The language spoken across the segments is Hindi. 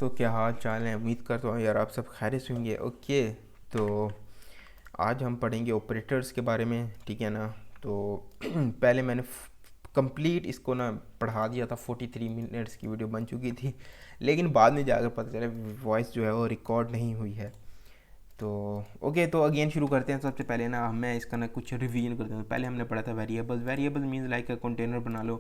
दोस्तों, क्या हाल चाल है। उम्मीद करता हूँ यार आप सब खैरियत से होंगे। ओके, तो आज हम पढ़ेंगे ऑपरेटर्स के बारे में, ठीक है ना। तो पहले मैंने कंप्लीट इसको ना पढ़ा दिया था, 43 मिनट्स की वीडियो बन चुकी थी, लेकिन बाद में जाकर पता चला वॉइस जो है वो रिकॉर्ड नहीं हुई है। तो ओके, तो अगेन शुरू करते हैं। सबसे पहले ना मैं इसका ना कुछ रिवीजन करता हूँ। पहले हमने पढ़ा था variable. Variable means like a container बना लो।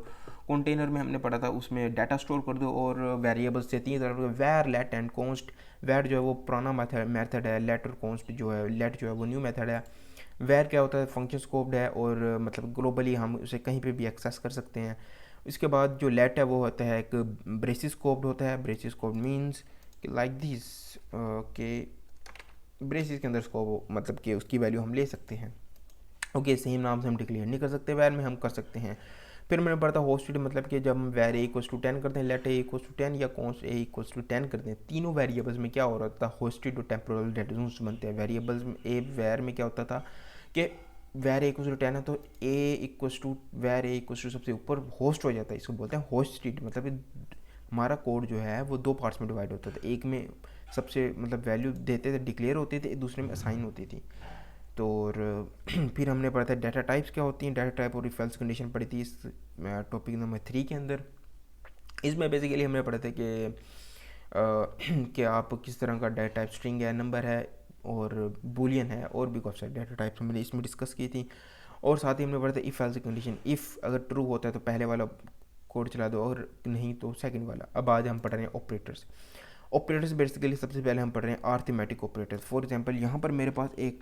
कंटेनर में हमने पढ़ा था उसमें डाटा स्टोर कर दो, और वेरिएबल्स से तीन तरह के, वैर, लेट एंड कॉन्स्ट। वैर जो है वो पुराना मेथड है, लेट और कॉन्स्ट जो है, लेट जो है वो न्यू मेथड है। वैर क्या होता है, फंक्शन स्कोप्ड है, और मतलब ग्लोबली हम उसे कहीं पे भी एक्सेस कर सकते हैं। इसके बाद जो लेट है वो होता है एक ब्रेसिस स्कोप्ड होता है। Braces scoped means like this के ब्रेसिस के अंदर स्कोप मतलब कि उसकी वैल्यू हम ले सकते हैं। ओके, सेम नाम से हम डिक्लेयर नहीं कर सकते, वैर में हम कर सकते हैं। फिर मैंने पढ़ा था होस्टेड, मतलब कि जब हम वैर ए इक्वल्स टू 10 करते हैं, लेट ए इक्वल्स टू 10 या कॉन्स्ट ए इक्वल्स टू 10 करते हैं, तीनों वेरिएबल्स में क्या हो रहा था, होस्टेड और टेम्पोरल डेटाजोन्स बनते हैं। वेरिएबल्स में ए वैर में क्या होता था कि वैर ए इक्वल्स टू 10 है तो ए इक्वल्स टू वैर ए इक्वल्स टू सबसे ऊपर होस्ट हो जाता है, इसको बोलते हैं होस्टेड। मतलब हमारा कोड जो है वो दो पार्ट्स में डिवाइड होता था। एक में सबसे मतलब वैल्यू देते थे, डिक्लेयर होती थी, दूसरे में असाइन होती थी। तो और फिर हमने पढ़ा था डाटा टाइप्स क्या होती हैं, डाटा टाइप और इफ एल्स कंडीशन पढ़ी थी इस टॉपिक नंबर 3 के अंदर। इसमें बेसिकली हमने पढ़ा था कि कि आप किस तरह का डाटा टाइप स्ट्रिंग है, नंबर है और बूलियन है, और भी बहुत सारे डाटा टाइप्स हमने इसमें डिस्कस की थी। और साथ ही हमने पढ़ा था इफ़ एल्स कंडीशन। इफ़ अगर ट्रू होता है तो पहले वाला कोड चला दो, और नहीं तो सेकंड वाला। अब आज हम पढ़ रहे हैं ऑपरेटर्स। ऑपरेटर्स बेसिकली सबसे पहले हम पढ़ रहे हैं अरिथमेटिक ऑपरेटर्स। फॉर एग्जांपल यहाँ पर मेरे पास एक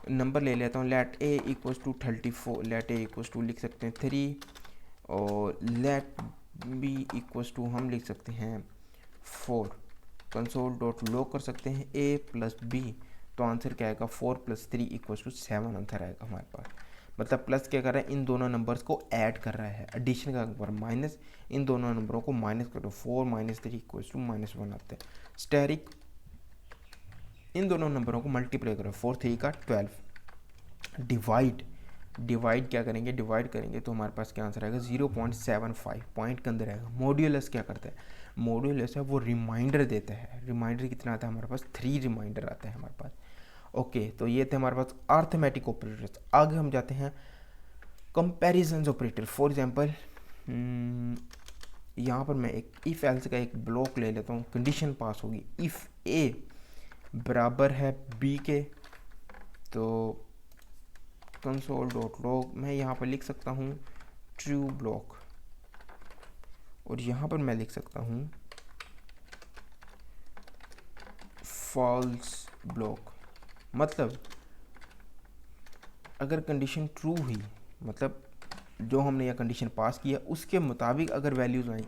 नंबर ले लेता हूँ, let a equals to 34। Let a equals to लिख सकते हैं 3, और लेट बी इक्वल्स टू हम लिख सकते हैं 4। कंसोल डॉट लॉग कर सकते हैं ए प्लस बी, तो आंसर क्या आएगा, 4+3=7 आंसर आएगा हमारे पास। मतलब प्लस क्या कर रहा है, इन दोनों नंबर्स को ऐड कर रहा है, एडिशन का नंबर माइनस, इन दोनों नंबरों को माइनस करो, 4-3=-1 आता है। स्टेरिक इन दोनों नंबरों को मल्टीप्लाई करो, 4×3=12। डिवाइड, डिवाइड क्या करेंगे, डिवाइड करेंगे तो हमारे पास क्या आंसर आएगा, 0.75 पॉइंट के अंदर आएगा। मॉड्यूलस क्या करता है, मॉड्यूलस है वो रिमाइंडर देता है। रिमाइंडर कितना आता है हमारे पास, 3 रिमाइंडर आता है हमारे पास। ओके, तो ये थे हमारे पास अरिथमेटिक ऑपरेटर्स। आगे हम जाते हैं कंपैरिजन ऑपरेटर। फॉर एग्जांपल यहाँ पर मैं एक इफ़ एल्स का एक ब्लॉक ले लेता हूँ। कंडीशन पास होगी इफ़ ए बराबर है बी के, तो कंसोल डॉट लॉग मैं यहाँ पर लिख सकता हूँ ट्रू ब्लॉक, और यहाँ पर मैं लिख सकता हूँ फॉल्स ब्लॉक। मतलब अगर कंडीशन ट्रू हुई, मतलब जो हमने यह कंडीशन पास किया उसके मुताबिक अगर वैल्यूज आई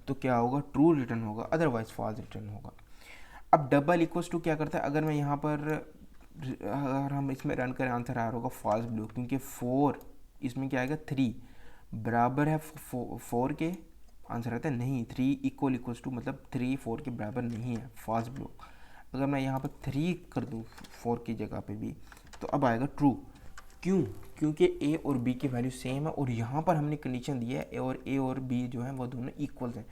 तो क्या होगा, ट्रू रिटर्न होगा, अदरवाइज फॉल्स रिटर्न होगा। अब डबल इक्वल्स टू क्या करता है, अगर मैं यहाँ पर अगर हम इसमें रन करें आंसर आ रहा होगा फॉल्स ब्लू, क्योंकि 4 इसमें क्या आएगा, 3 बराबर है 4 के, आंसर आता है नहीं, 3 इक्वल्स टू मतलब 3 4 के बराबर नहीं है, फॉल्स ब्लू। अगर मैं यहाँ पर 3 कर दूँ 4 की जगह पे भी, तो अब आएगा ट्रू। क्यों, क्योंकि ए और बी की वैल्यू सेम है, और यहाँ पर हमने कंडीशन दी है और ए और बी जो है वो दोनों इक्वल्स हैं,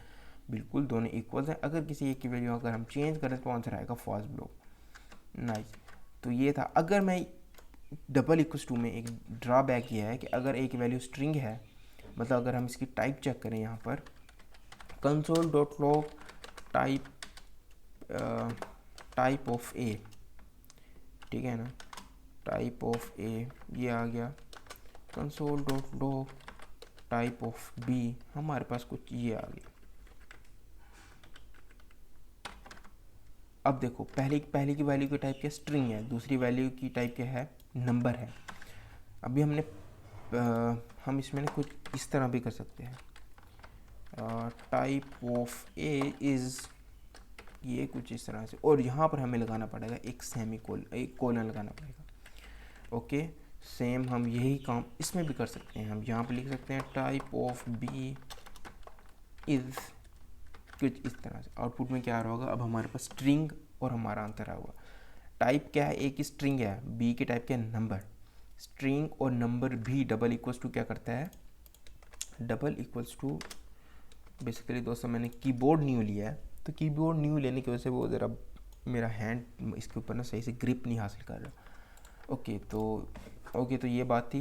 बिल्कुल दोनों इक्वल्स हैं। अगर किसी एक की वैल्यू अगर हम चेंज करें तो आंसर आएगा फॉल्स ब्लॉक। नाइस, तो ये था। अगर मैं डबल इक्वल्स टू में एक ड्रॉबैक ये है कि अगर एक वैल्यू स्ट्रिंग है, मतलब अगर हम इसकी टाइप चेक करें यहाँ पर, console dot log type type of A, ठीक है ना, टाइप ऑफ ए ये आ गया। Console dot log type of B, हमारे पास कुछ ये आ गया। अब देखो पहले की वैल्यू की टाइप क्या स्ट्रिंग है, दूसरी वैल्यू की टाइप क्या है, नंबर है। अभी हमने हम इसमें ना कुछ इस तरह भी कर सकते हैं, टाइप ऑफ ए इज़ ये कुछ इस तरह से, और यहाँ पर हमें लगाना पड़ेगा एक एक कोलन लगाना पड़ेगा। ओके, सेम हम यही काम इसमें भी कर सकते हैं। हम यहाँ पर लिख सकते हैं टाइप ऑफ बी इज़ कुछ इस तरह से। आउटपुट में क्या आ रहा होगा, अब हमारे पास स्ट्रिंग और हमारा आंसर आ होगा। टाइप क्या है, एक ही स्ट्रिंग है, बी की टाइप क्या है, नंबर। स्ट्रिंग और नंबर भी डबल इक्वल्स टू क्या करता है, डबल इक्वल्स टू बेसिकली दोस्तों मैंने कीबोर्ड न्यू लिया है तो तो कीबोर्ड न्यू लेने की वजह से वो ज़रा मेरा हैंड इसके ऊपर ना सही से ग्रिप नहीं हासिल कर रहा। ओके तो ये बात थी।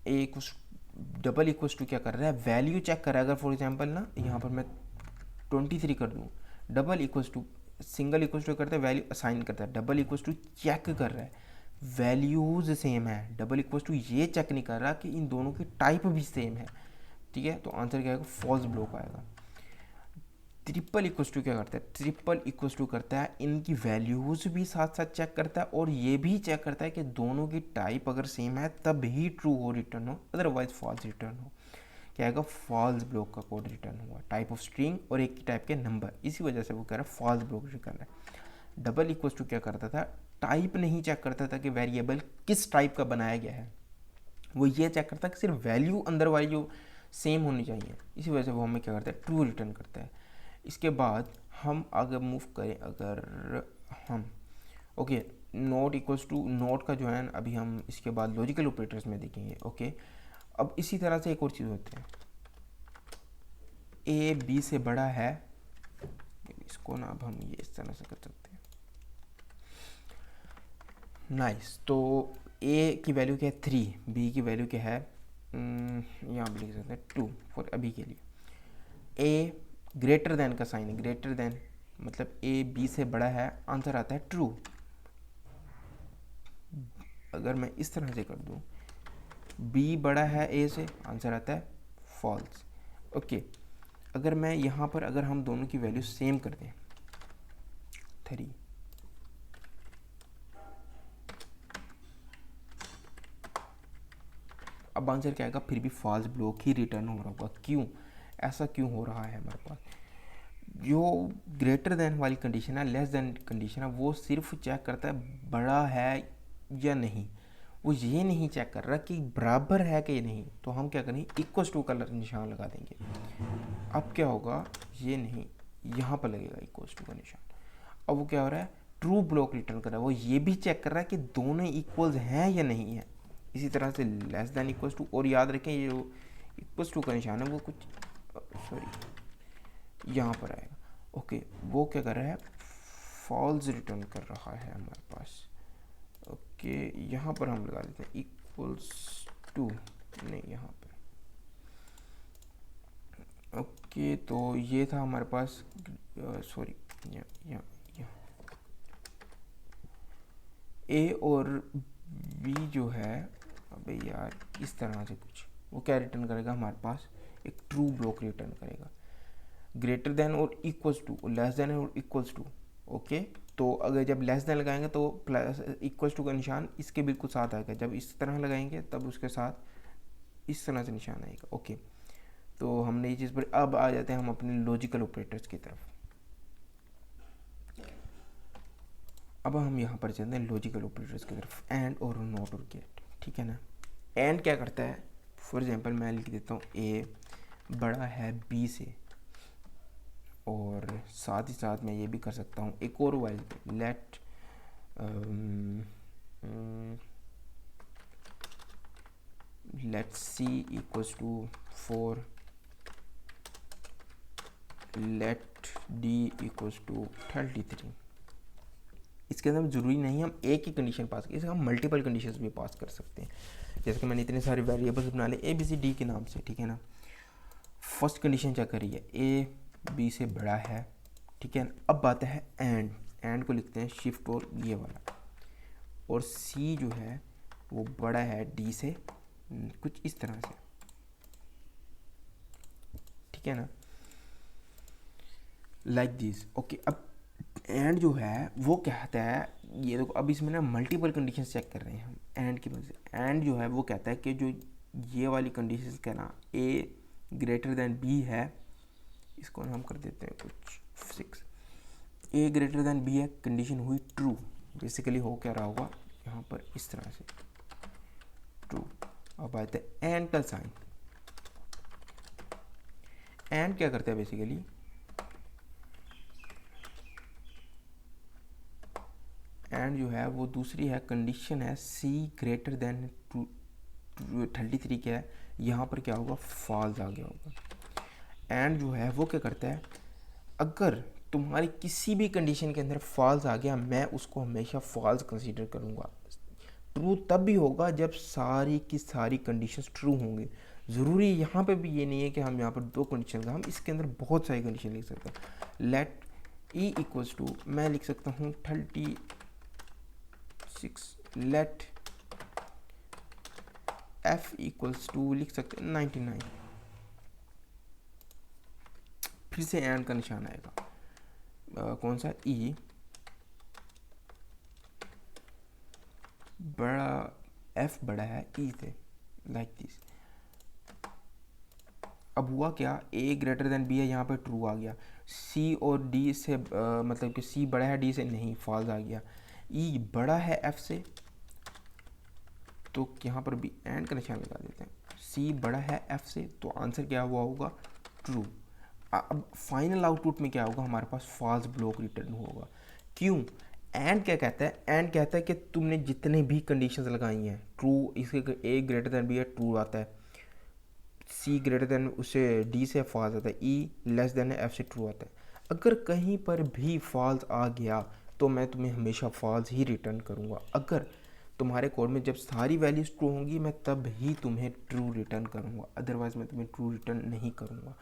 ए कुछ डबल इक्वल्स टू क्या कर रहा है, वैल्यू चेक कर रहा है। अगर फॉर एग्जांपल ना यहाँ पर मैं 23 कर दूँ, double equals to, single equals to करता है वैल्यू असाइन करता है, डबल इक्वल्स टू चेक कर रहा है वैल्यूज़ सेम है। डबल इक्वल्स टू ये चेक नहीं कर रहा कि इन दोनों की टाइप भी सेम है। ठीक है, तो आंसर क्या आएगा, फॉल्स ब्लॉक आएगा। ट्रिपल इक्वल्स टू क्या करता है, ट्रिपल इक्वल्स टू करता है इनकी वैल्यूज़ भी साथ साथ चेक करता है और ये भी चेक करता है कि दोनों की टाइप अगर सेम है तब ही ट्रू हो रिटर्न हो, अदरवाइज फॉल्स रिटर्न हो। क्या आएगा, फॉल्स ब्लॉक का कोड रिटर्न हुआ, टाइप ऑफ स्ट्रिंग और एक ही टाइप के नंबर, इसी वजह से वो कह रहा है फॉल्स ब्लॉक रिटर्न है। डबल इक्वल्स टू क्या करता था, टाइप नहीं चेक करता था कि वेरिएबल किस टाइप का बनाया गया है, वो ये चेक करता है कि सिर्फ वैल्यू अंदर वाली जो सेम होनी चाहिए, इसी वजह से वो हमें क्या करता है, ट्रू रिटर्न करता है। इसके बाद हम अगर मूव करें, अगर हम okay not equals to, not का जो है अभी हम इसके बाद लॉजिकल ऑपरेटर्स में देखेंगे। ओके, अब इसी तरह से एक और चीज़ होती है, ए बी से बड़ा है, इसको ना अब हम ये इस तरह से कर सकते हैं। नाइस, तो ए की वैल्यू क्या है 3, बी की वैल्यू क्या है, यहाँ पर लिख सकते हैं 2 फॉर अभी के लिए। ए ग्रेटर देन का साइन है, ग्रेटर देन मतलब ए बी से बड़ा है, आंसर आता है ट्रू। अगर मैं इस तरह से कर दूँ, बी बड़ा है ए से, आंसर आता है फॉल्स। ओके, अगर मैं यहाँ पर अगर हम दोनों की वैल्यू सेम कर दें 3, अब आंसर क्या आएगा, फिर भी फॉल्स ब्लॉक ही रिटर्न हो रहा होगा। क्यों, ऐसा क्यों हो रहा है हमारे पास, जो ग्रेटर देन वाली कंडीशन है, लेस देन कंडीशन है, वो सिर्फ चेक करता है बड़ा है या नहीं, वो ये नहीं चेक कर रहा कि बराबर है कि नहीं। तो हम क्या करेंगे, इक्वल्स टू का निशान लगा देंगे। अब क्या होगा, ये नहीं, यहाँ पर लगेगा इक्वल्स टू का निशान। अब वो क्या हो रहा है, ट्रू ब्लॉक रिटर्न कर रहा है, वो ये भी चेक कर रहा है कि दोनों इक्वल्स हैं या नहीं है। इसी तरह से लेस देन इक्वल्स टू, और याद रखें ये जो इक्वल्स टू का निशान है वो कुछ यहाँ पर आएगा। ओके, वो क्या कर रहा है, फॉल्स रिटर्न कर रहा है हमारे पास। ओके, यहाँ पर हम लगा देते हैं इक्वल्स टू, नहीं यहाँ पर। ओके, तो ये था हमारे पास, सॉरी ए और बी जो है, अबे यार इस तरह से कुछ, वो क्या रिटर्न करेगा हमारे पास, एक ट्रू ब्लॉक रिटर्न करेगा। ग्रेटर देन और इक्वल्स टू, लेस देन और इक्वल्स टू। ओके, तो अगर जब लेस देन लगाएंगे तो प्लस इक्वल्स टू का निशान इसके बिल्कुल साथ आएगा, जब इस तरह लगाएंगे तब उसके साथ इस तरह से निशान आएगा। ओके, तो हमने ये चीज़ पर, अब आ जाते हैं हम अपने लॉजिकल ऑपरेटर्स की तरफ। अब हम यहाँ पर चलते हैं लॉजिकल ऑपरेटर्स की तरफ, एंड और नॉट और गेट। ठीक है ना, एंड क्या करता है, फॉर एग्जांपल मैं लिख देता हूँ ए बड़ा है बी से, और साथ ही साथ मैं ये भी कर सकता हूँ एक और while, let c equals to 4, let d equals to 33। इसके अंदर ज़रूरी नहीं हम एक ही कंडीशन पास करें, इसका हम मल्टीपल कंडीशंस भी पास कर सकते हैं। जैसे कि मैंने इतने सारे वेरिएबल्स बना लिए ए बी सी डी के नाम से। ठीक है ना, फर्स्ट कंडीशन क्या करी है, ए बी से बड़ा है। ठीक है, अब बात है एंड को लिखते हैं शिफ्ट और ये वाला, और सी जो है वो बड़ा है डी से, कुछ इस तरह से। ठीक है ना, लाइक दिस। ओके, अब एंड जो है वो कहता है, ये देखो अब इसमें ना मल्टीपल कंडीशन चेक कर रहे हैं हम एंड की वजह से। एंड जो है वो कहता है कि जो ये वाली कंडीशन का ना ए ग्रेटर देन बी है, इसको हम कर देते हैं कुछ 6, ए ग्रेटर देन बी है, कंडीशन हुई ट्रू। बेसिकली हो क्या रहा होगा यहाँ पर इस तरह से ट्रू। अब आते हैं एंड का साइन। एंड क्या करता है बेसिकली, एंड जो है वो दूसरी है कंडीशन है सी ग्रेटर देन 33 क्या है, यहाँ पर क्या होगा फॉल्स आ गया होगा। एंड जो है वो क्या करता है, अगर तुम्हारी किसी भी कंडीशन के अंदर फॉल्स आ गया, मैं उसको हमेशा फॉल्स कंसीडर करूँगा। ट्रू तब भी होगा जब सारी की सारी कंडीशंस ट्रू होंगी। ज़रूरी यहाँ पे भी ये नहीं है कि हम यहाँ पर दो कंडीशन का, हम इसके अंदर बहुत सारी कंडीशन लिख सकते हैं। लेट ई इक्वल्स टू, मैं लिख सकता हूँ 36, लेट एफ इक्वल्स टू लिख सकते हैं 99। फिर से एंड का निशान आएगा, कौन सा, ई बड़ा, एफ बड़ा है ई से, लाइक दिस। अब हुआ क्या, ए ग्रेटर देन बी है, यहाँ पे ट्रू आ गया। सी और डी से मतलब कि सी बड़ा है डी से, नहीं, फॉल्स आ गया। ई बड़ा है एफ से, तो यहाँ पर भी एंड का निशान लगा देते हैं। सी बड़ा है एफ से, तो आंसर क्या हुआ होगा, ट्रू। अब फाइनल आउटपुट में क्या होगा, हमारे पास फॉल्स ब्लॉक रिटर्न होगा। क्यों, एंड क्या कहता है, एंड कहता है कि तुमने जितने भी कंडीशंस लगाई हैं ट्रू, इसके ए ग्रेटर देन बी है ट्रू आता है, सी ग्रेटर देन उसे डी से फॉल्स आता है, ई लेस देन एफ से ट्रू आता है। अगर कहीं पर भी फॉल्स आ गया तो मैं तुम्हें हमेशा फॉल्स ही रिटर्न करूँगा। अगर तुम्हारे कोड में जब सारी वैल्यूज़ ट्रू होंगी मैं तब ही तुम्हें ट्रू रिटर्न करूँगा, अदरवाइज़ मैं तुम्हें ट्रू रिटर्न नहीं करूँगा।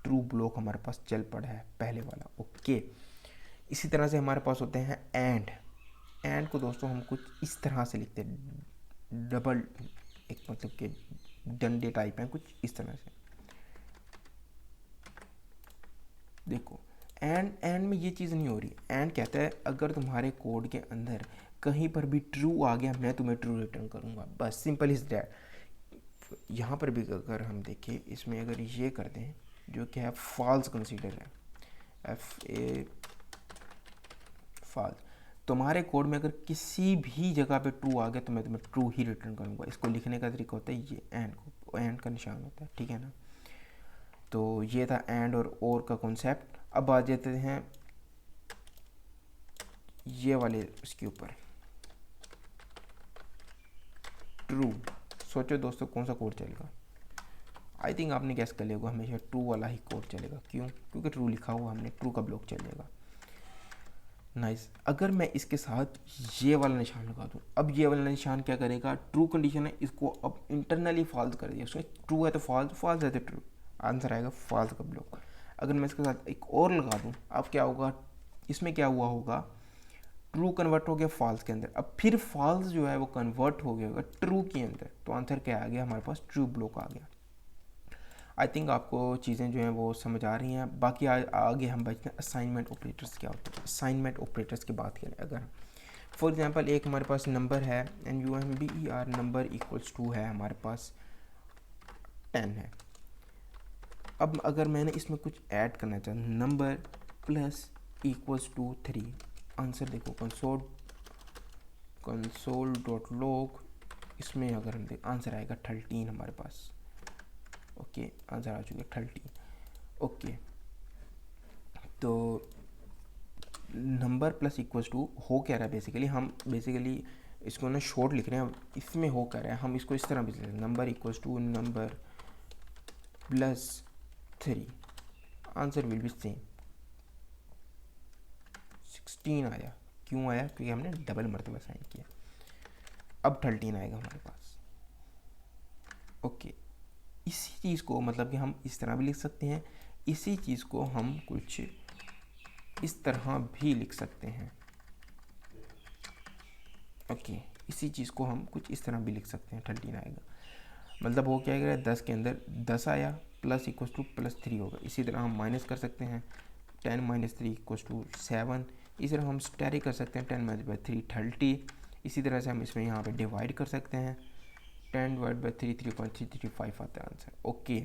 ट्रू ब्लॉक हमारे पास चल पड़ा है पहले वाला, ओके। इसी तरह से हमारे पास होते हैं एंड को दोस्तों हम कुछ इस तरह से लिखते हैं, डबल, एक मतलब कि डंडे टाइप हैं कुछ इस तरह से। देखो एंड में ये चीज़ नहीं हो रही। एंड कहता है अगर तुम्हारे कोड के अंदर कहीं पर भी ट्रू आ गया मैं तुम्हें ट्रू रिटर्न करूँगा, बस सिंपल इज दैट। यहाँ पर भी अगर हम देखें, इसमें अगर ये कर दें जो कि है फॉल्स कंसीडर है, एफ ए फॉल्स, तुम्हारे कोड में अगर किसी भी जगह पे ट्रू आ गया तो मैं तुम्हें ट्रू ही रिटर्न करूँगा। इसको लिखने का तरीका होता है ये, एंड का निशान होता है, ठीक है ना। तो ये था एंड और का कॉन्सेप्ट। अब आ जाते हैं ये वाले इसके ऊपर, ट्रू। सोचो दोस्तों कौन सा कोड चलेगा, आई थिंक आपने गैस कर लिया होगा, हमेशा ट्रू वाला ही कोड चलेगा। क्यों, क्योंकि ट्रू लिखा हुआ हमने, ट्रू का ब्लॉक चलेगा। नाइस। अगर मैं इसके साथ ये वाला निशान लगा दूँ, अब ये वाला निशान क्या करेगा, ट्रू कंडीशन है, इसको अब इंटरनली फॉल्स कर दिया। उसमें ट्रू है तो फॉल्स, फॉल्स है तो ट्रू, आंसर आएगा फॉल्स का ब्लॉक। अगर मैं इसके साथ एक और लगा दूँ, अब क्या होगा, इसमें क्या हुआ होगा, ट्रू कन्वर्ट हो गया फॉल्स के अंदर, अब फिर फॉल्स जो है वो कन्वर्ट हो गया होगा ट्रू के अंदर, तो आंसर क्या आ गया हमारे पास, ट्रू ब्लॉक आ गया। आई थिंक आपको चीज़ें जो हैं वो समझ आ रही हैं। बाकी आगे हम बचते हैं असाइनमेंट ऑपरेटर्स क्या होते हैं। असाइनमेंट ऑपरेटर्स की बात करें, अगर फॉर एग्जांपल एक हमारे पास नंबर है NUMBER, नंबर इक्वल्स टू है हमारे पास 10 है। अब अगर मैंने इसमें कुछ ऐड करना चाहूँ, number plus equals to 3, answer देखो कंसोल डॉट लॉग, इसमें अगर हम देख आंसर आएगा 13 हमारे पास, ओके, आंसर आ चुके 30, ओके। तो नंबर प्लस इक्वल्स टू हो क्या रहा है, बेसिकली हम इसको ना शॉर्ट लिख रहे हैं, इसमें हो क्या रहा है, हम इसको इस तरह भी लिख रहे हैं, number equals to number plus 3, answer will be same, 16 आया। क्यों आया, क्योंकि हमने डबल मरतबा साइन किया। अब 13 आएगा हमारे पास, ओके। इसी चीज़ को मतलब कि हम इस तरह भी लिख सकते हैं, इसी चीज़ को हम कुछ इस तरह भी लिख सकते हैं, ओके। इसी चीज़ को हम कुछ इस तरह भी लिख सकते हैं, 13 आएगा, मतलब वो क्या आएगा, 10 के अंदर 10 आया, प्लस इक्वल्स टू प्लस 3 होगा। इसी तरह हम माइनस कर सकते हैं, 10 माइनस 3 इक्वल्स टू 7। इसी तरह हम स्टैरी कर सकते हैं, 10 माइनस बाई 3 30। इसी तरह से हम इसमें यहाँ पे डिवाइड कर सकते हैं, 10 डिवाइड बाई 3 3.335 आता है आंसर, ओके।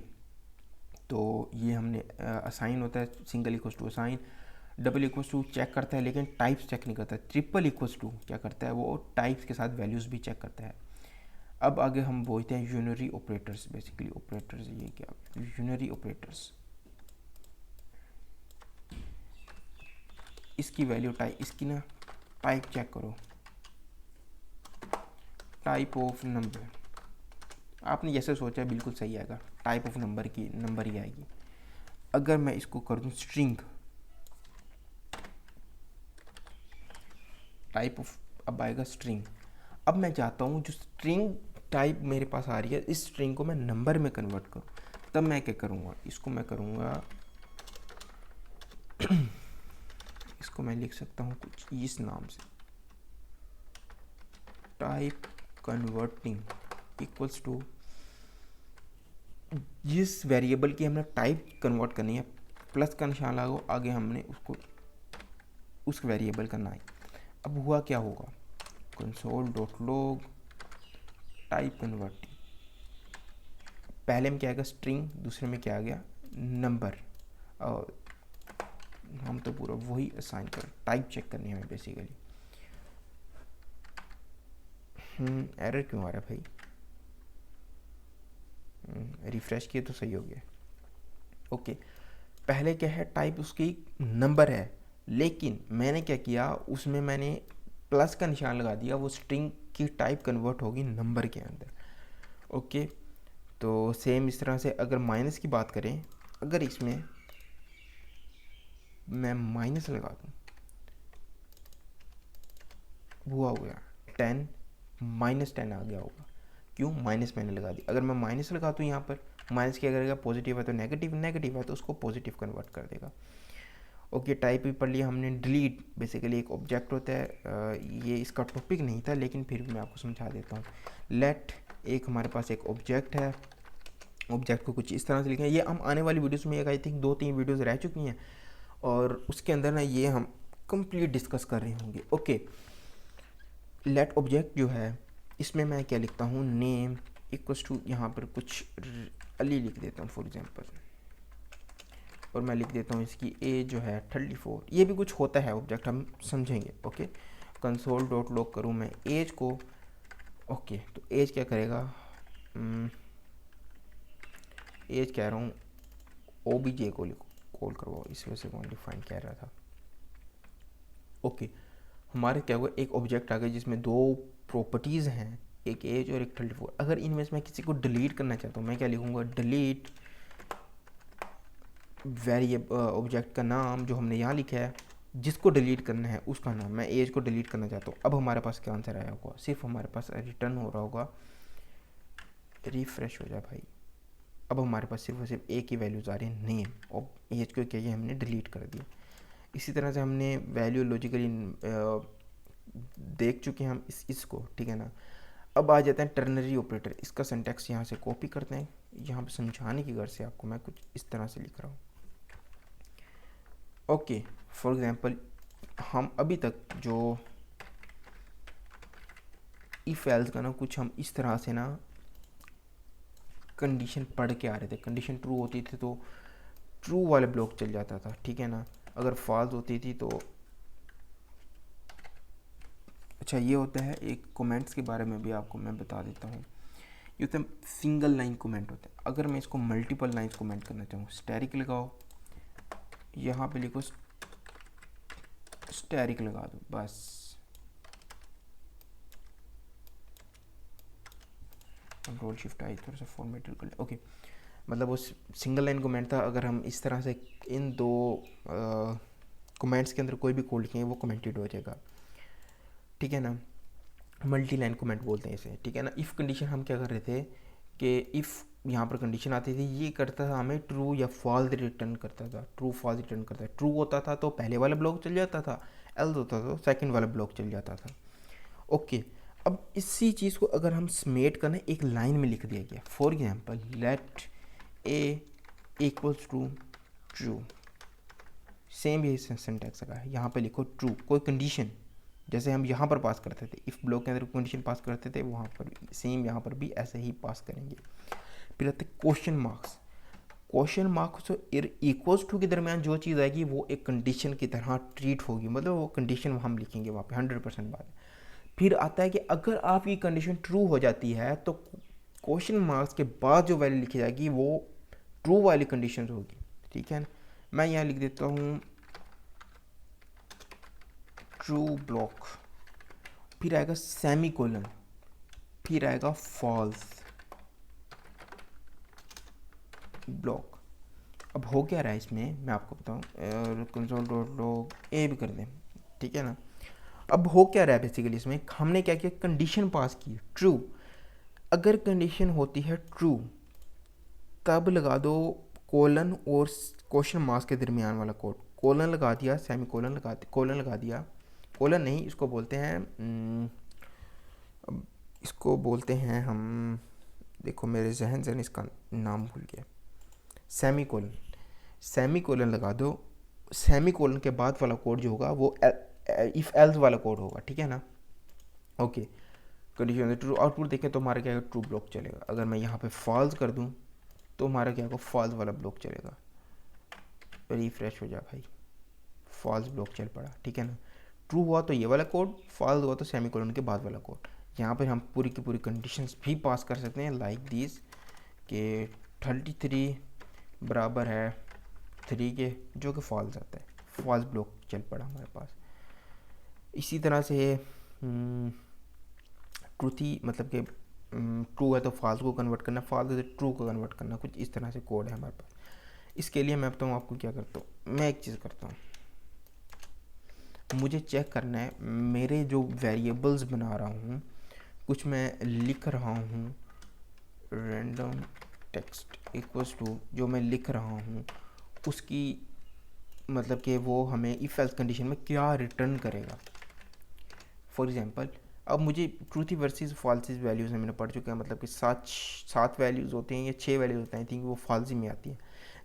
तो ये हमने असाइन होता है, single equals to assign, double equals to check करता है लेकिन टाइप्स चेक नहीं करता, ट्रिपल इक्वल्स टू क्या करता है, वो टाइप्स के साथ वैल्यूज़ भी चेक करता है। अब आगे हम बोलते हैं यूनरी ऑपरेटर्स, बेसिकली ऑपरेटर्स, ये क्या, यूनरी ऑपरेटर्स, इसकी वैल्यू टाइप, इसकी ना टाइप चेक करो, टाइप ऑफ नंबर, आपने जैसे सोचा है बिल्कुल सही आएगा, टाइप ऑफ नंबर की नंबर ही आएगी। अगर मैं इसको कर दूँ स्ट्रिंग, टाइप ऑफ, अब आएगा स्ट्रिंग। अब मैं चाहता हूँ जो स्ट्रिंग टाइप मेरे पास आ रही है इस स्ट्रिंग को मैं नंबर में कन्वर्ट करूँ। तब मैं क्या करूँगा, इसको मैं करूँगा इसको मैं लिख सकता हूँ कुछ इस नाम से, टाइप कन्वर्टिंग इक्वल्स टू, जिस वेरिएबल की हमने टाइप कन्वर्ट करनी है प्लस का निशान लगाओ, आगे हमने उसको उस वेरिएबल का नाम। अब हुआ क्या होगा, console dot log type converting, पहले में क्या आएगा स्ट्रिंग, दूसरे में क्या आ गया नंबर, और हम तो पूरा वही असाइन कर, टाइप चेक करनी है हमें बेसिकली। एरर क्यों आ रहा है भाई, रिफ्रेश किए तो सही हो गया। ओके, पहले क्या है टाइप उसकी नंबर है, लेकिन मैंने क्या किया उसमें मैंने प्लस का निशान लगा दिया, वो स्ट्रिंग की टाइप कन्वर्ट होगी नंबर के अंदर। ओके, तो सेम इस तरह से अगर माइनस की बात करें, अगर इसमें मैं माइनस लगा दूँ, हुआ हो गया 10 -10 आ गया होगा, क्यों माइनस मैंने लगा दी। अगर मैं माइनस लगा दूँ यहाँ पर, माइनस क्या करेगा, पॉजिटिव है तो नेगेटिव, नेगेटिव है तो उसको पॉजिटिव कन्वर्ट कर देगा। ओके, टाइप भी पढ़ लिया हमने। डिलीट बेसिकली एक ऑब्जेक्ट होता है, ये इसका टॉपिक नहीं था लेकिन फिर भी मैं आपको समझा देता हूँ। लेट, एक हमारे पास एक ऑब्जेक्ट है, ऑब्जेक्ट को कुछ इस तरह से लिखें, ये हम आने वाली वीडियोस में एक आई थिंक 2-3 वीडियोस रह चुकी हैं और उसके अंदर ना ये हम कंप्लीट डिस्कस कर रहे होंगे। ओके, लेट ऑब्जेक्ट जो है इसमें मैं क्या लिखता हूँ, नेम इक्वल्स टू, यहाँ पर कुछ अली लिख देता हूँ फॉर एग्जांपल, और मैं लिख देता हूँ इसकी एज जो है 34, ये भी कुछ होता है ऑब्जेक्ट, हम समझेंगे। ओके, कंसोल डॉट लॉग करूँ मैं एज को। ओके, तो एज क्या करेगा, एज कह रहा हूँ ओबीजे को कॉल करवाओ, इस वजह से कौन डिफाइन कह रहा था। ओके, हमारे क्या हुआ, एक ऑब्जेक्ट आ गया जिसमें दो प्रॉपर्टीज़ हैं, एक एज और एक 34। अगर इनमें से मैं किसी को डिलीट करना चाहता हूँ, मैं क्या लिखूँगा, डिलीट वेरिएबल, ऑब्जेक्ट का नाम जो हमने यहाँ लिखा है, जिसको डिलीट करना है उसका नाम, मैं एज को डिलीट करना चाहता हूँ। अब हमारे पास क्या आंसर आया होगा, सिर्फ हमारे पास रिटर्न हो रहा होगा, रिफ्रेश हो जाए भाई, अब हमारे पास सिर्फ और सिर्फ एक ही वैल्यूज़ आ रही है, नेम, और एज को क्या किया हमने डिलीट कर दिया। इसी तरह से हमने वैल्यू लॉजिकली देख चुके हैं हम इसको, ठीक है ना। अब आ जाते हैं टर्नरी ऑपरेटर, इसका सिंटैक्स यहाँ से कॉपी करते हैं, यहाँ पे समझाने की गर्ज से आपको मैं कुछ इस तरह से लिख रहा हूँ। ओके, फॉर एग्जांपल हम अभी तक जो इफ एल्स का ना कुछ हम इस तरह से ना कंडीशन पढ़ के आ रहे थे, कंडीशन ट्रू होती थी तो ट्रू वाले ब्लॉक चल जाता था, ठीक है ना, अगर फॉल्स होती थी तो अच्छा ये होता है। एक कमेंट्स के बारे में भी आपको मैं बता देता हूँ, ये होता है सिंगल लाइन कमेंट होता है। अगर मैं इसको मल्टीपल लाइंस कमेंट करना चाहूँ, स्टैरिक लगाओ, यहाँ पे लिखो स्टैरिक लगा दो बस, कंट्रोल शिफ्ट आई थोड़ा सा फॉर्मेटेड कर ले। ओके, मतलब वो सिंगल लाइन कमेंट था, अगर हम इस तरह से इन दो कमेंट्स के अंदर कोई भी कोड लिखेंगे वो कमेंटेड हो जाएगा, ठीक है ना। मल्टी लाइन कमेंट बोलते हैं इसे, ठीक है ना। इफ़ कंडीशन हम क्या कर रहे थे कि इफ़ यहाँ पर कंडीशन आती थी, ये करता था हमें ट्रू या फॉल्स रिटर्न करता था, ट्रू फॉल्स रिटर्न करता है। ट्रू होता था तो पहले वाला ब्लॉक चल जाता था, एल्स होता था तो सेकंड वाला ब्लॉक चल जाता था। ओके, अब इसी चीज़ को अगर हम समेट करना एक लाइन में लिख दिया गया, for example let a equals to true, same यही सिंटैक्स का है, यहाँ पे लिखो ट्रू, कोई कंडीशन जैसे हम यहाँ पर पास करते थे, इफ़ ब्लॉक के अंदर कंडीशन पास करते थे, वहाँ पर सेम यहाँ पर भी ऐसे ही पास करेंगे। फिर आते क्वेश्चन मार्क्स, क्वेश्चन मार्क्स और इक्वल्स टू के दरमियान जो चीज़ आएगी वो एक कंडीशन की तरह ट्रीट होगी, मतलब वो कंडीशन हम लिखेंगे वहाँ पे 100% बात है। फिर आता है कि अगर आपकी कंडीशन ट्रू हो जाती है तो क्वेश्चन मार्क्स के बाद जो वैल्यू लिखी जाएगी वो ट्रू वाली कंडीशन होगी, ठीक है ना। मैं यहाँ लिख देता हूँ ट्रू ब्लॉक, फिर आएगा सेमी कोलन, फिर आएगा फॉल्स ब्लॉक। अब हो क्या रहा है इसमें मैं आपको बताऊँ, कंसोल डॉट लॉग ए भी कर दें, ठीक है ना। अब हो क्या रहा है बेसिकली इसमें, हमने क्या किया, कंडीशन पास की ट्रू। अगर कंडीशन होती है ट्रू तब लगा दो कोलन और क्वेश्चन मार्क्स के दरमियान वाला कोड, कोलन लगा दिया, सेमी कोलन लगा दिया, कोलन नहीं इसको बोलते हैं इसको बोलते हैं हम, देखो मेरे जहन से इसका नाम भूल गया, सेमी कोलन। सेमी कोलन लगा दो, सेमी कोलन के बाद वाला कोड जो होगा वो इफ़ एल्स वाला कोड होगा, ठीक है ना। ओके, कंडीशन ट्रू, आउटपुट देखें तो हमारा क्या ट्रू ब्लॉक चलेगा। अगर मैं यहाँ पे फॉल्स कर दूँ तो हमारा क्या होगा, फॉल्स वाला ब्लॉक चलेगा। रिफ्रेश हो जा भाई, फॉल्स ब्लॉक चल पड़ा, ठीक है ना। ट्रू हुआ तो ये वाला कोड, फॉल्स हुआ तो सेमीकोलन के बाद वाला कोड। यहाँ पर हम पूरी की पूरी कंडीशंस भी पास कर सकते हैं लाइक दिस कि 33 बराबर है 3 के, जो कि फॉल्स आता है, फॉल्स ब्लॉक चल पड़ा हमारे पास। इसी तरह से ट्रूथी मतलब कि ट्रू है तो फॉल्स को कन्वर्ट करना, फॉल्स है तो ट्रू को कन्वर्ट करना, कुछ इस तरह से कोड है हमारे पास। इसके लिए मैं बताऊँ आपको क्या करता हूँ, मैं एक चीज़ करता हूँ, मुझे चेक करना है मेरे जो वेरिएबल्स बना रहा हूँ, कुछ मैं लिख रहा हूँ, रैंडम टेक्स्ट इक्वल्स टू जो मैं लिख रहा हूँ उसकी मतलब कि वो हमें इफ़ एल्स कंडीशन में क्या रिटर्न करेगा। फॉर एग्जांपल अब मुझे ट्रूथी वर्सेस फॉल्सी वैल्यूज़ में मैंने पढ़ चुका है, मतलब कि 7 वैल्यूज़ होते हैं या 6 वैल्यूज़ होते हैं, आई थिंक वो फॉल्सी में आती है।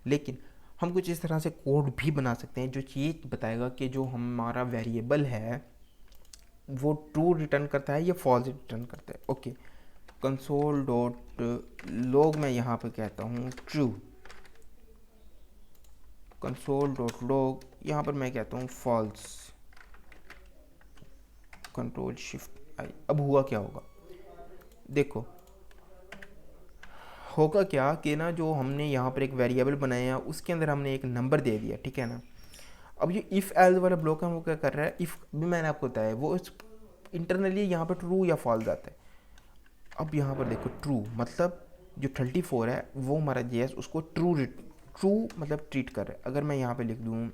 लेकिन हम कुछ इस तरह से कोड भी बना सकते हैं जो ये बताएगा कि जो हमारा वेरिएबल है वो ट्रू रिटर्न करता है या फॉल्स रिटर्न करता है। ओके, कंसोल डॉट लॉग में यहाँ पे कहता हूँ ट्रू, कंसोल डॉट लॉग यहाँ पर मैं कहता हूँ फॉल्स, कंट्रोल शिफ्ट आई। अब हुआ क्या होगा, देखो होगा क्या कि ना जो हमने यहाँ पर एक वेरिएबल बनाया उसके अंदर हमने एक नंबर दे दिया, ठीक है ना। अब ये इफ़ एल्स वाला ब्लॉक है वो क्या कर रहा है, इफ़ भी मैंने आपको बताया वो इंटरनली यहाँ पर ट्रू या फॉल्स आता है। अब यहाँ पर देखो ट्रू मतलब जो 34 है वो हमारा जेएस उसको ट्रू मतलब ट्रीट कर रहा है। अगर मैं यहाँ पे लिख दूँ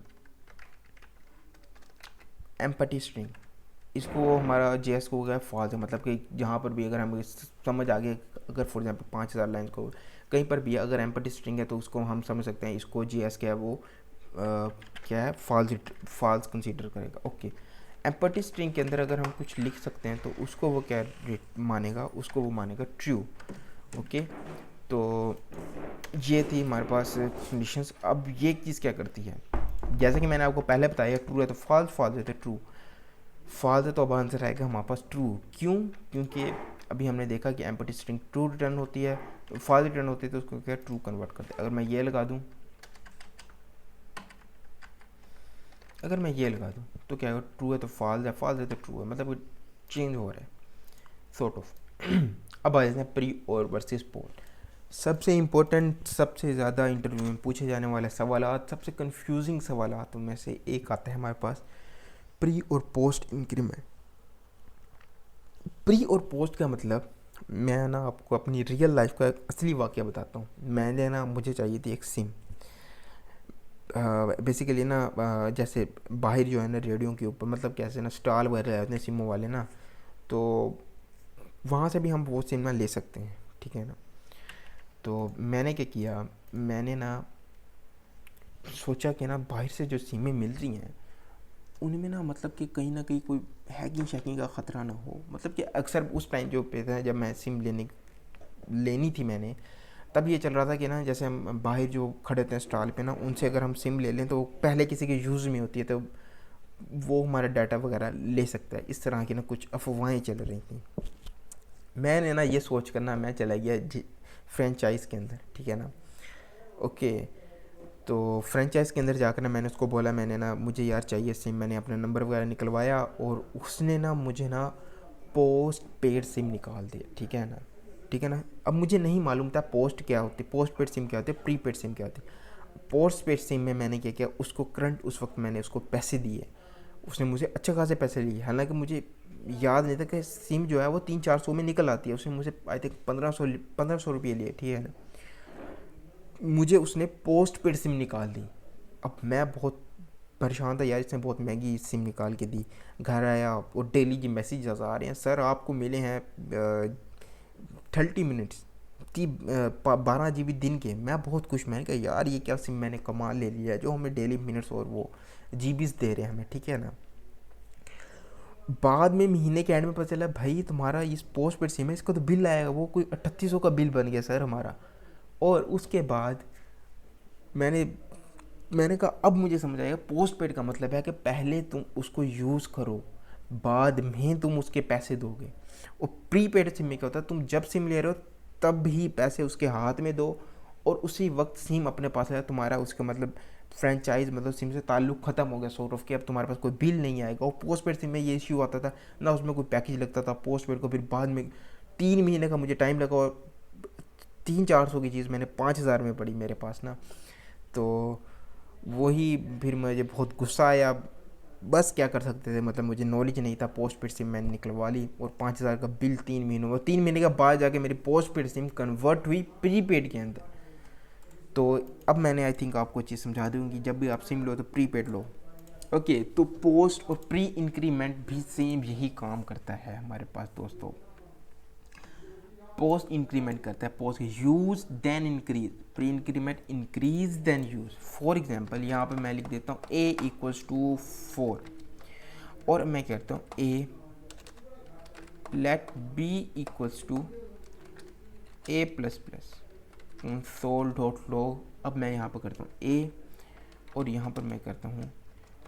एम्पटी स्ट्रिंग, इसको हमारा जेएस को हो गया फॉल्स है, मतलब कि जहाँ पर भी अगर हमें समझ आ गया, अगर फॉर एग्जांपल 5000 लाइन को कहीं पर भी अगर एम्पटी स्ट्रिंग है तो उसको हम समझ सकते हैं इसको जेएस क्या है वो क्या है फॉल्स कंसीडर करेगा। ओके, एम्पटी स्ट्रिंग के अंदर अगर हम कुछ लिख सकते हैं तो उसको वो क्या मानेगा, उसको वो मानेगा ट्रू। ओके, तो ये थी हमारे पास कंडीशंस। अब ये चीज़ क्या करती है, जैसे कि मैंने आपको पहले बताया ट्रू है तो फॉल्स, फॉल्स है तो ट्रू, फॉल्स है तो अब आंसर आएगा हमारे पास ट्रू। क्यों, क्योंकि अभी हमने देखा कि एम्पटी स्ट्रिंग ट्रू रिटर्न होती है, फॉल्स रिटर्न होती है तो उसको क्या ट्रू कन्वर्ट करते हैं। अगर मैं ये लगा दूँ, अगर मैं ये लगा दूँ तो क्या होगा, ट्रू है तो फॉल्स है, फॉल्स है तो ट्रू है, मतलब चेंज हो रहा है सॉर्ट ऑफ। अब आ जाते हैं प्री और वर्सेस पोस्ट। सबसे इम्पोर्टेंट, सबसे ज़्यादा इंटरव्यू में पूछे जाने वाले सवालात, सबसे कंफ्यूजिंग सवालात में से एक आता है हमारे पास, प्री और पोस्ट इंक्रीमेंट। प्री और पोस्ट का मतलब, मैं ना आपको अपनी रियल लाइफ का एक असली वाक़या बताता हूँ। मैंने ना, मुझे चाहिए थी एक सिम, बेसिकली ना जैसे बाहर जो है ना रेडियो के ऊपर मतलब कैसे ना स्टॉल वगैरह होते हैं सिमों वाले ना, तो वहाँ से भी हम वो सिम ना ले सकते हैं, ठीक है ना। तो मैंने क्या किया, मैंने ना सोचा कि ना बाहर से जो सिमें मिल रही हैं उनमें ना मतलब कि कहीं ना कहीं कोई हैकिंग शैकिंग का ख़तरा ना हो। मतलब कि अक्सर उस टाइम जो पे था जब मैं सिम लेनी थी मैंने, तब ये चल रहा था कि ना जैसे हम बाहर जो खड़े थे स्टॉल पे ना, उनसे अगर हम सिम ले लें तो पहले किसी के यूज़ में होती है तो वो हमारा डाटा वगैरह ले सकता है। इस तरह की ना कुछ अफवाहें चल रही थी। मैंने ना ये सोच कर ना मैं चला गया फ्रेंचाइज़ के अंदर, ठीक है ना। ओके, तो फ्रेंचाइज़ के अंदर जाकर ना मैंने उसको बोला, मैंने ना मुझे यार चाहिए सिम, मैंने अपना नंबर वगैरह निकलवाया और उसने ना मुझे ना पोस्ट पेड सिम निकाल दिया, ठीक है ना, ठीक है ना। अब मुझे नहीं मालूम था पोस्ट क्या होती, पोस्ट पेड सिम क्या होती है, प्री पेड सिम क्या होती है। पोस्ट पेड सिम में मैंने क्या किया, उसको करंट उस वक्त मैंने उसको पैसे दिए, उसने मुझे अच्छे खासे पैसे लिए। हालांकि मुझे याद नहीं था कि सिम जो है वो 300-400 में निकल आती है, उसने मुझे आई थिंक 1500 रुपये लिए, ठीक है ना। मुझे उसने पोस्ट पेड सिम निकाल दी। अब मैं बहुत परेशान था यार, इसने बहुत महंगी सिम निकाल के दी। घर आया और डेली के मैसेज आ रहे हैं, सर आपको मिले हैं 30 मिनट्स 12 GB दिन के। मैं बहुत खुश, मैंने कहा यार ये क्या सिम मैंने कमाल ले लिया है जो हमें डेली मिनट्स और वो जीबीज दे रहे हैं हमें, ठीक है ना। बाद में महीने के एंड में पता चला भाई तुम्हारा इस पोस्ट पेड सिम है, इसका तो बिल आएगा, वो कोई 3800 का बिल बन गया सर हमारा। और उसके बाद मैंने मैंने कहा अब मुझे समझ आएगा पोस्ट पेड का मतलब है कि पहले तुम उसको यूज़ करो, बाद में तुम उसके पैसे दोगे। और प्री पेड सिम में क्या होता है, तुम जब सिम ले रहे हो तब ही पैसे उसके हाथ में दो और उसी वक्त सिम अपने पास आया, तुम्हारा उसका मतलब फ्रेंचाइज मतलब सिम से ताल्लुक़ ख़त्म हो गया सॉर्ट ऑफ, कि अब तुम्हारे पास कोई बिल नहीं आएगा। और पोस्ट पेड सिम में ये इश्यू आता था ना, उसमें कोई पैकेज लगता था पोस्ट पेड को, फिर बाद में 3 महीने का मुझे टाइम लगा और 300-400 की चीज़ मैंने 5000 में पड़ी मेरे पास ना। तो वही फिर मुझे बहुत गुस्सा आया, बस क्या कर सकते थे, मतलब मुझे नॉलेज नहीं था। पोस्ट पेड सिम मैंने निकलवा ली और 5000 का बिल 3 महीनों में, 3 महीने के बाद जाके मेरी पोस्ट पेड सिम कन्वर्ट हुई प्री पेड के अंदर। तो अब मैंने आई थिंक आपको चीज़ समझा दूँगी, जब भी आप सिम लो तो प्री पेड लो। ओके, तो पोस्ट और प्री इंक्रीमेंट भी सेम यही काम करता है हमारे पास दोस्तों। पोस्ट इंक्रीमेंट करता है, post use then increase, pre increment increase then use. For example यहाँ पे मैं लिख देता हूँ a = 4 और मैं कहता हूँ a late b = a++ console.log। अब मैं यहाँ पर करता हूँ a और यहाँ पर मैं करता हूँ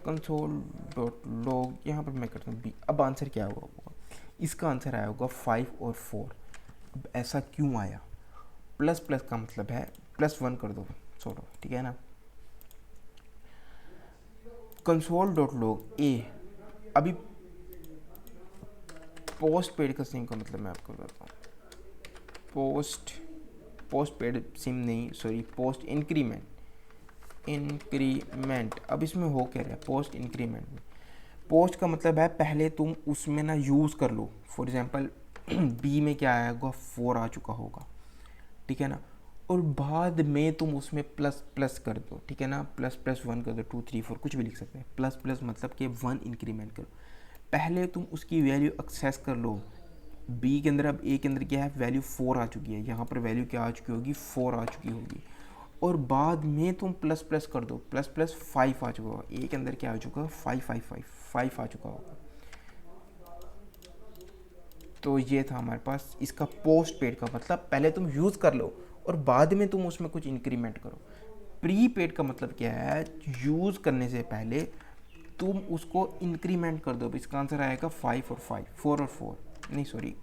console.log, यहाँ पर मैं करता हूँ b। अब आंसर क्या होगा, इसका आंसर आया होगा 5 और 4। अब ऐसा क्यों आया, प्लस प्लस का मतलब है +1 कर दो छोड़ो, ठीक है ना। console.log a, अभी पोस्ट पेड का सिम का मतलब मैं आपको बताता हूँ, पोस्ट पेड सिम नहीं सॉरी, पोस्ट इंक्रीमेंट। अब इसमें हो क्या रहा है, पोस्ट इंक्रीमेंट में पोस्ट का मतलब है पहले तुम उसमें ना यूज़ कर लो। फॉर एग्जांपल बी में क्या आएगा, 4 आ चुका होगा, ठीक है ना। और बाद में तुम उसमें प्लस प्लस कर दो, ठीक है ना, ++1 कर दो, 2 3 4 कुछ भी लिख सकते हैं। प्लस प्लस मतलब कि 1 इंक्रीमेंट करो, पहले तुम उसकी वैल्यू एक्सेस कर लो। बी के अंदर अब ए के अंदर क्या है, वैल्यू 4 आ चुकी है, यहाँ पर वैल्यू क्या आ चुकी होगी, 4 आ चुकी होगी। और बाद में तुम प्लस प्लस कर दो, ++5 आ चुका होगा, ए के अंदर क्या आ चुका है, 5 आ चुका होगा। तो ये था हमारे पास इसका पोस्ट पेड का मतलब, पहले तुम यूज़ कर लो और बाद में तुम उसमें कुछ इंक्रीमेंट करो। प्री पेड का मतलब क्या है, यूज़ करने से पहले तुम उसको इंक्रीमेंट कर दो। इसका आंसर आएगा 5 और 5, 4 और 4 नहीं सॉरी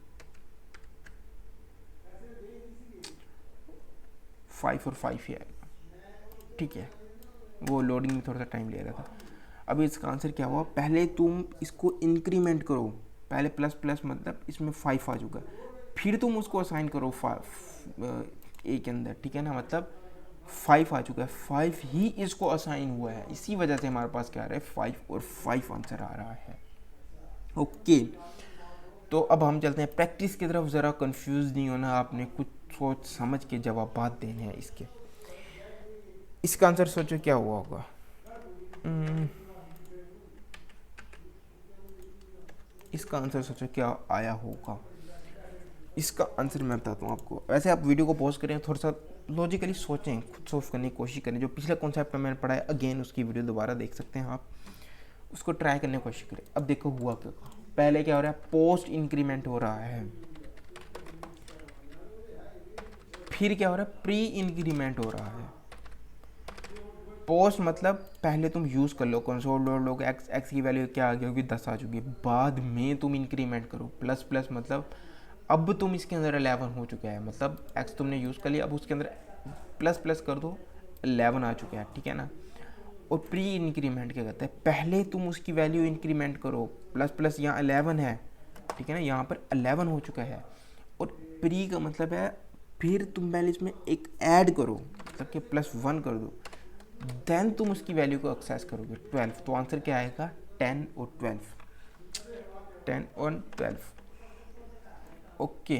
5 और 5 ही आएगा, ठीक है। वो लोडिंग में थोड़ा सा टाइम ले रहा था। अभी इसका आंसर क्या हुआ, पहले तुम इसको इंक्रीमेंट करो, पहले प्लस प्लस मतलब इसमें 5 आ चुका है, फिर तुम उसको असाइन करो 5 ए के अंदर, ठीक है ना, मतलब 5 आ चुका है, 5 ही इसको असाइन हुआ है, इसी वजह से हमारे पास क्या आ रहा है, 5 और 5 आंसर आ रहा है। ओके, तो अब हम चलते हैं प्रैक्टिस की तरफ। ज़रा कंफ्यूज नहीं होना आपने, कुछ सोच समझ के जवाब बात देने हैं इसके। इसका आंसर सोचो क्या हुआ होगा। इसका आंसर सोचो क्या आया होगा। इसका आंसर मैं बताता हूँ आपको। वैसे आप वीडियो को पॉज करें, थोड़ा सा लॉजिकली सोचें, खुद सोल्व करने की कोशिश करें। जो पिछला कॉन्सेप्ट मैंने पढ़ा है अगेन उसकी वीडियो दोबारा देख सकते हैं आप, उसको ट्राई करने की कोशिश करें। अब देखो हुआ क्या, पहले क्या हो रहा है, पोस्ट इंक्रीमेंट हो रहा है, फिर क्या हो रहा है, प्री इंक्रीमेंट हो रहा है। पोस्ट मतलब पहले तुम यूज़ कर लो, console.log एक्स की वैल्यू क्या आ गई होगी, 10 आ चुकी है, बाद में तुम इंक्रीमेंट करो। प्लस प्लस मतलब अब तुम इसके अंदर 11 हो चुका है, मतलब एक्स तुमने यूज़ कर लिया, अब उसके अंदर प्लस प्लस कर दो, 11 आ चुका है, ठीक है ना। और प्री इंक्रीमेंट क्या कहता है, पहले तुम उसकी वैल्यू इंक्रीमेंट करो, प्लस प्लस यहाँ 11 है, ठीक है ना, यहाँ पर 11 हो चुका है। और प्री का मतलब है फिर तुम पहले इसमें एक ऐड करो, मतलब कि +1 कर दो, देन तुम उसकी वैल्यू को एक्सेस करोगे 12। तो आंसर क्या आएगा, 10 और 12। ओके,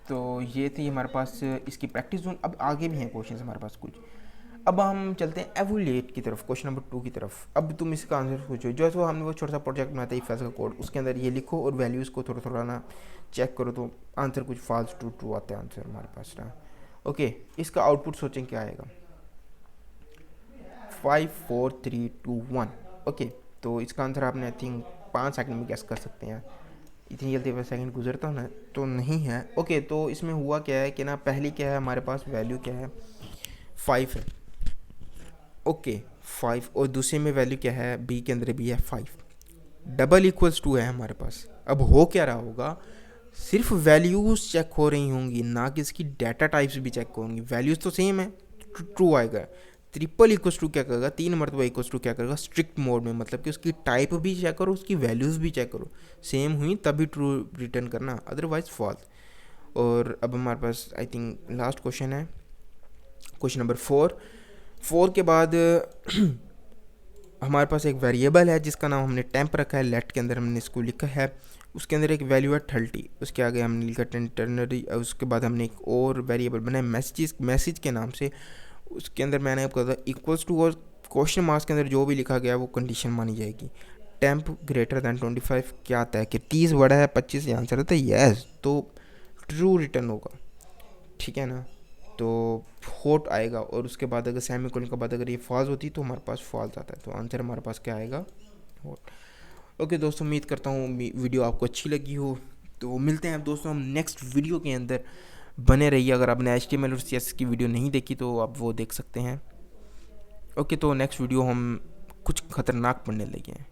तो ये थी हमारे पास इसकी प्रैक्टिस जोन। अब आगे भी हैं क्वेश्चन हमारे पास कुछ। अब हम चलते हैं एवुलेट की तरफ, क्वेश्चन नंबर 2 की तरफ। अब तुम इसका आंसर सोचो, जो तो हमने वो छोटा सा प्रोजेक्ट बनाया था इफ एल्स का कोड, उसके अंदर ये लिखो और वैल्यूज़ को थोड़ा थोड़ा ना चेक करो, तो आंसर कुछ फॉल्स ट्रू ट्रू आता है आंसर हमारे पास ना। ओके, इसका आउटपुट सोचें क्या आएगा, 5 4 3 2 1। ओके, तो इसका आंसर आपने आई थिंक 5 सेकंड में गैस कर सकते हैं। इतनी जल्दी वह सेकंड गुजरता ना तो नहीं है। ओके, तो इसमें हुआ क्या है कि ना, पहली क्या है हमारे पास वैल्यू क्या है, 5 है। ओके 5, और दूसरे में वैल्यू क्या है, बी के अंदर भी है 5, डबल इक्वल्स टू है हमारे पास। अब हो क्या रहा होगा, सिर्फ वैल्यूज़ चेक हो रही होंगी, ना कि इसकी डाटा टाइप्स भी चेक होंगी। वैल्यूज़ तो सेम है, ट्रू आएगा। ट्रिपल इक्वल्स टू क्या करेगा, 3 मरतबा इक्वल्स टू क्या करेगा, स्ट्रिक्ट मोड में, मतलब कि उसकी टाइप भी चेक करो, उसकी वैल्यूज़ भी चेक करो, सेम हुई तभी ट्रू रिटर्न करना, अदरवाइज फॉल्स। और अब हमारे पास आई थिंक लास्ट क्वेश्चन है, क्वेश्चन नंबर 4 के बाद हमारे पास एक वेरिएबल है जिसका नाम हमने टेम्प रखा है, लेट के अंदर हमने इसको लिखा है, उसके अंदर एक वैल्यू है 30, उसके आगे हमने लिखा टेंटनरी, उसके बाद हमने एक और वेरिएबल बनाया मैसेज के नाम से, उसके अंदर मैंने आपको कहा इक्वल्स टू, और क्वेश्चन मार्क्स के अंदर जो भी लिखा गया वो कंडीशन मानी जाएगी। टेम्प ग्रेटर दैन 25 क्या आता है कि 30 बड़ा है 25 आंसर आता है यस, तो ट्रू रिटर्न होगा, ठीक है ना। तो हॉट आएगा, और उसके बाद अगर सेमीकोलन के बाद अगर ये फॉल्स होती तो हमारे पास फॉल्स आता है, तो आंसर हमारे पास क्या आएगा, हॉट। ओके दोस्तों, उम्मीद करता हूँ वीडियो आपको अच्छी लगी हो। तो मिलते हैं अब दोस्तों हम नेक्स्ट वीडियो के अंदर, बने रहिए। अगर आपने HTML और CSS की वीडियो नहीं देखी तो आप वो देख सकते हैं। ओके, तो नेक्स्ट वीडियो हम कुछ ख़तरनाक पढ़ने लगे हैं।